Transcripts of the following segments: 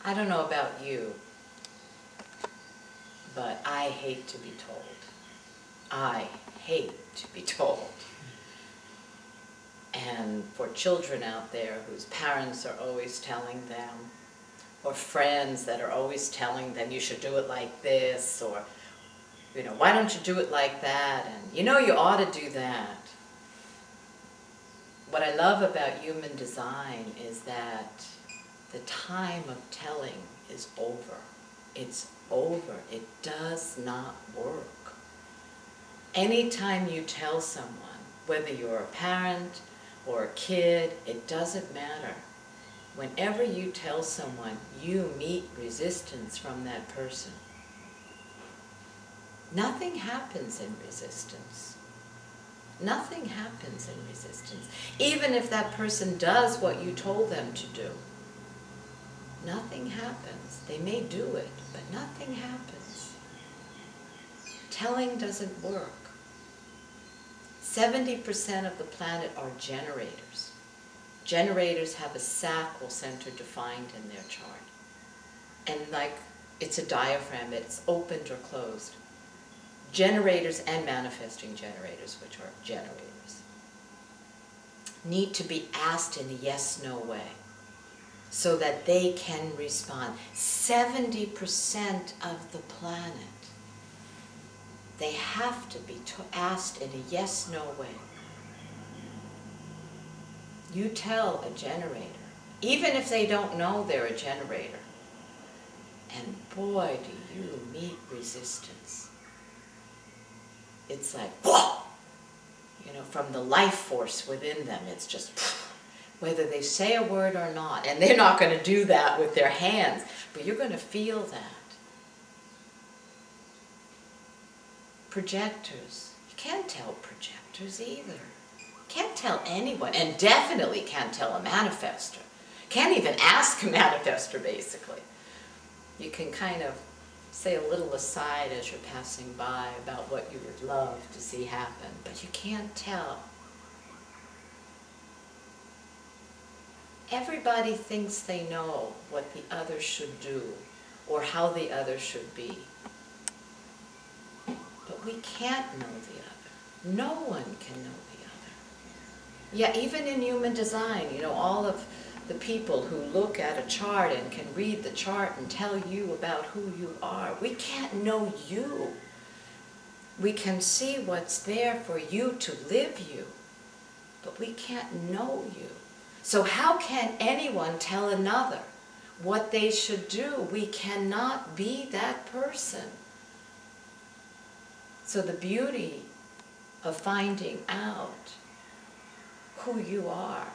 I don't know about you, but I hate to be told. I hate to be told. And for children out there whose parents are always telling them, or friends that are always telling them you should do it like this, or why don't you do it like that, and you ought to do that. What I love about human design is that the time of telling is over. It's over. It does not work. Anytime you tell someone, whether you're a parent or a kid, it doesn't matter. Whenever you tell someone, you meet resistance from that person. Nothing happens in resistance. Nothing happens in resistance. Even if that person does what you told them to do, nothing happens. They may do it, but nothing happens. Telling doesn't work. 70% of the planet are generators. Generators have a sacral center defined in their chart. And it's a diaphragm, it's opened or closed. Generators and manifesting generators, which are generators, need to be asked in a yes-no way so that they can respond. 70% of the planet, they have to be asked in a yes-no way. You tell a generator, even if they don't know they're a generator, and boy, do you meet resistance. It's like, whoa! From the life force within them, it's just, whether they say a word or not, and they're not going to do that with their hands, but you're going to feel that. Projectors, you can't tell projectors either. Can't tell anyone, and definitely can't tell a manifestor. Can't even ask a manifestor, basically. You can kind of say a little aside as you're passing by about what you would love to see happen, but you can't tell. Everybody thinks they know what the other should do or how the other should be. But we can't know the other. No one can know the other. Yeah, even in human design, all of the people who look at a chart and can read the chart and tell you about who you are, we can't know you. We can see what's there for you to live you, but we can't know you. So how can anyone tell another what they should do? We cannot be that person. So the beauty of finding out who you are,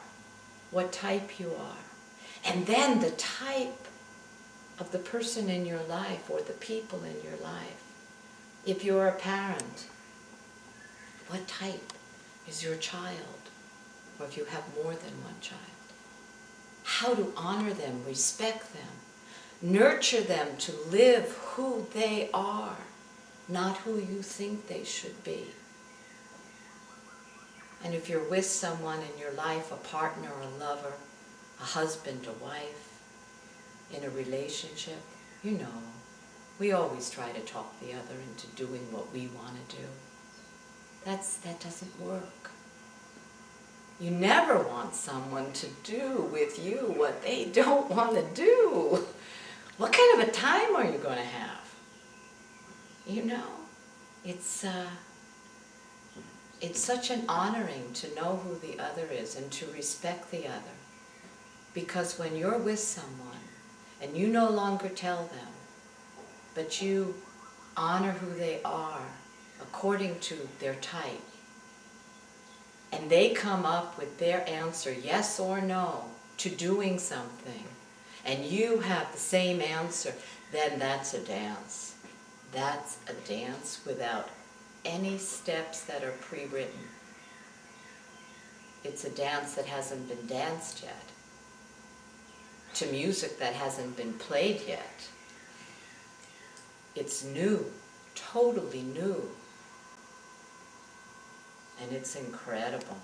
what type you are, and then the type of the person in your life or the people in your life. If you're a parent, what type is your child? Or if you have more than one child. How to honor them, respect them, nurture them to live who they are, not who you think they should be. And if you're with someone in your life, a partner, a lover, a husband, a wife, in a relationship, we always try to talk the other into doing what we want to do. That doesn't work. You never want someone to do with you what they don't want to do. What kind of a time are you going to have? It's such an honoring to know who the other is and to respect the other. Because when you're with someone and you no longer tell them, but you honor who they are according to their type, and they come up with their answer, yes or no, to doing something, and you have the same answer, then that's a dance. That's a dance without any steps that are pre-written. It's a dance that hasn't been danced yet, to music that hasn't been played yet. It's new, totally new. And it's incredible.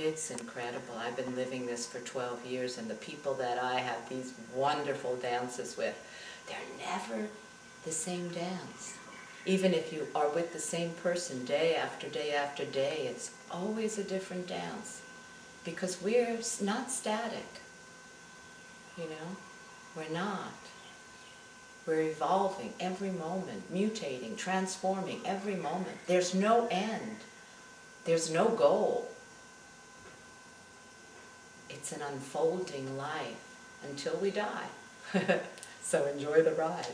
It's incredible. I've been living this for 12 years, and the people that I have these wonderful dances with, they're never the same dance. Even if you are with the same person day after day after day, it's always a different dance. Because we're not static, you know? We're not. We're evolving every moment, mutating, transforming every moment. There's no end. There's no goal. It's an unfolding life until we die. So enjoy the ride.